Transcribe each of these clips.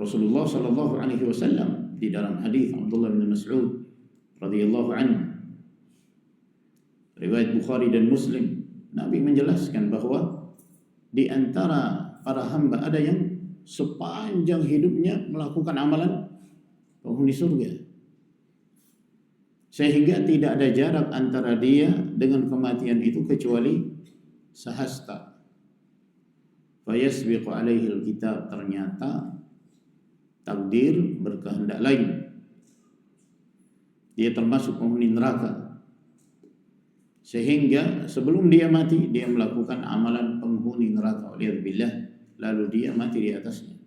Rasulullah sallallahu alaihi wasallam di dalam hadis Abdullah bin Mas'ud radhiyallahu anhu, riwayat Bukhari dan Muslim, Nabi menjelaskan bahwa di antara para hamba ada yang sepanjang hidupnya melakukan amalan penghuni surga, sehingga tidak ada jarak antara dia dengan kematian itu kecuali sehasta. Fayasbiqu alaihi alkitab, ternyata takdir berkehendak lain, dia termasuk penghuni neraka, sehingga sebelum dia mati dia melakukan amalan penghuni neraka, waliyadzubillah, lalu dia mati di atasnya.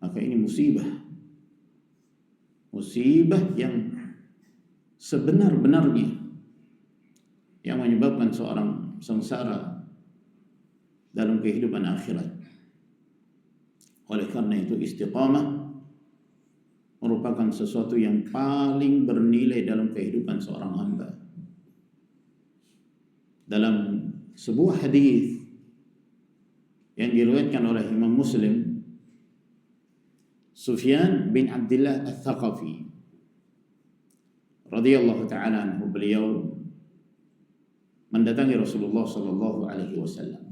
Maka ini musibah yang sebenar-benarnya, yang menyebabkan seorang sengsara dalam kehidupan akhirat. Oleh karena itu istiqamah merupakan sesuatu yang paling bernilai dalam kehidupan seorang hamba. Dalam sebuah hadis yang diriwayatkan oleh Imam Muslim, Sufyan bin Abdullah Al-Thaqafi radhiyallahu ta'ala anhu, beliau mendatangi Rasulullah sallallahu alaihi wasallam.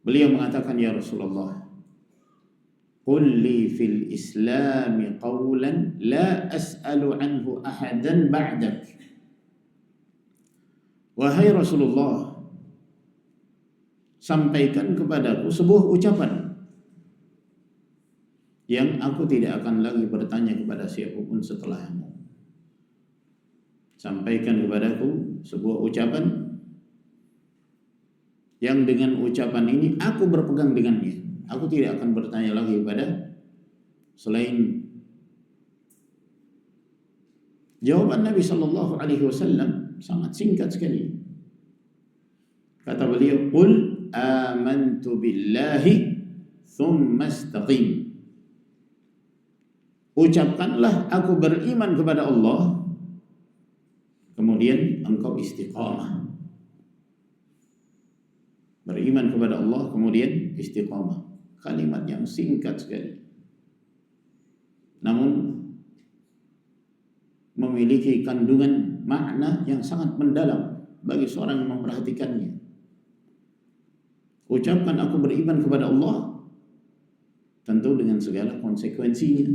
Beliau mengatakan, ya Rasulullah, qul li fil Islam qawlan la as'alu anhu ahadan ba'dak. Wahai Rasulullah, sampaikan kepadaku sebuah ucapan yang aku tidak akan lagi bertanya kepada siapapun setelahmu. Sampaikan kepadaku sebuah ucapan yang dengan ucapan ini aku berpegang dengannya. Aku tidak akan bertanya lagi kepada selain. Jawaban Nabi sallallahu alaihi wasallam sangat singkat sekali. Kata beliau, "Qul amantu billahi tsumma istaqim." Ucapkanlah aku beriman kepada Allah, kemudian engkau istiqamah. Beriman kepada Allah, kemudian istiqamah. Kalimat yang singkat sekali, namun memiliki kandungan makna yang sangat mendalam bagi seorang yang memperhatikannya. Ucapkan aku beriman kepada Allah, tentu dengan segala konsekuensinya.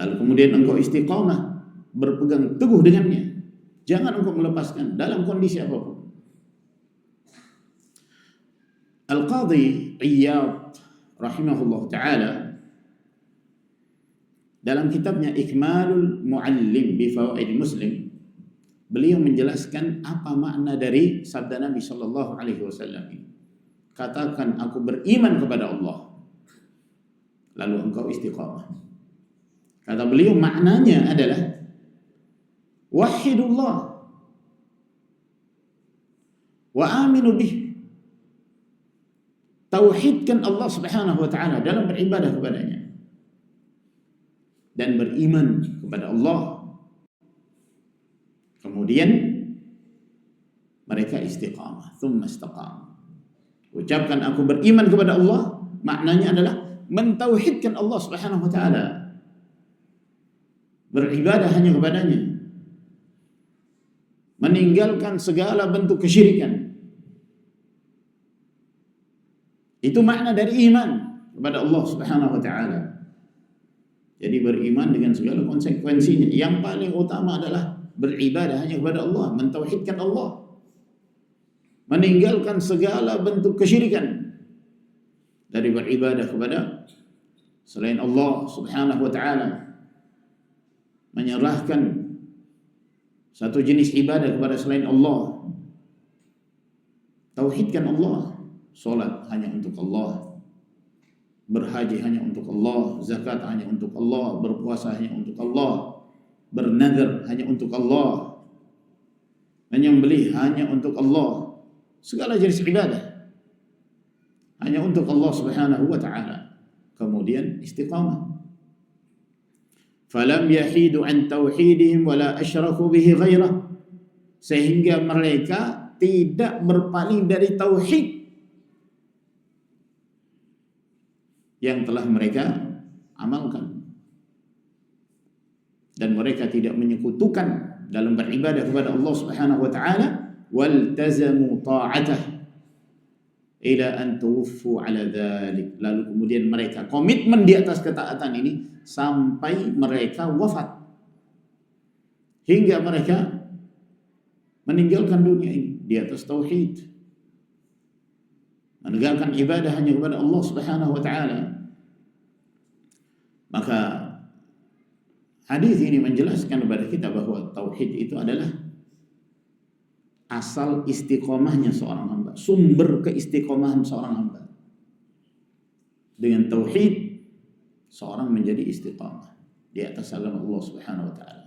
Lalu kemudian engkau istiqamah, berpegang teguh dengannya. Jangan engkau melepaskan dalam kondisi apapun. Al-Qadhi Iyad rahimahullah ta'ala dalam kitabnya Ikmalul Muallim bi Fawaid Muslim, beliau menjelaskan apa makna dari sabda Nabi sallallahu alaihi wasallam ini. Katakan aku beriman kepada Allah, lalu engkau istiqamah. Kata beliau maknanya adalah wahidullah wa aminu bih. Tauhidkan Allah subhanahu wa ta'ala dalam beribadah kepadanya, dan beriman kepada Allah. Kemudian mereka istiqamah, thumma istaqam. Ucapkan aku beriman kepada Allah, maknanya adalah mentauhidkan Allah subhanahu wa ta'ala, beribadah hanya kepadanya, meninggalkan segala bentuk kesyirikan. Itu makna dari iman kepada Allah subhanahu wa ta'ala. Jadi beriman dengan segala konsekuensinya. Yang paling utama adalah beribadah hanya kepada Allah, mentauhidkan Allah, meninggalkan segala bentuk kesyirikan dari beribadah kepada selain Allah subhanahu wa ta'ala, menyerahkan satu jenis ibadah kepada selain Allah, tauhidkan Allah. Solat hanya untuk Allah, berhaji hanya untuk Allah, zakat hanya untuk Allah, berpuasa hanya untuk Allah, bernazar hanya untuk Allah, menyembelih hanya untuk Allah, segala jenis ibadah hanya untuk Allah subhanahu wa ta'ala. Kemudian istiqamah. Falam yahidu an tauhidihim wala asyraku bihi ghairah, sehingga mereka tidak berpaling dari tauhid yang telah mereka amalkan, dan mereka tidak menyekutukan dalam beribadah kepada Allah Subhanahu wa taala, waltazamu ta'atah ila an tuwaffu ala dzalik, lalu kemudian mereka komitmen di atas ketaatan ini sampai mereka wafat, hingga mereka meninggalkan dunia ini di atas tauhid, menegakkan ibadah hanya kepada Allah Subhanahu wa taala. Maka hadis ini menjelaskan kepada kita bahwa tauhid itu adalah asal istiqomahnya seorang hamba, sumber keistiqomahan seorang hamba. Dengan tauhid seorang menjadi istiqamah di atas agama Allah Subhanahu wa taala.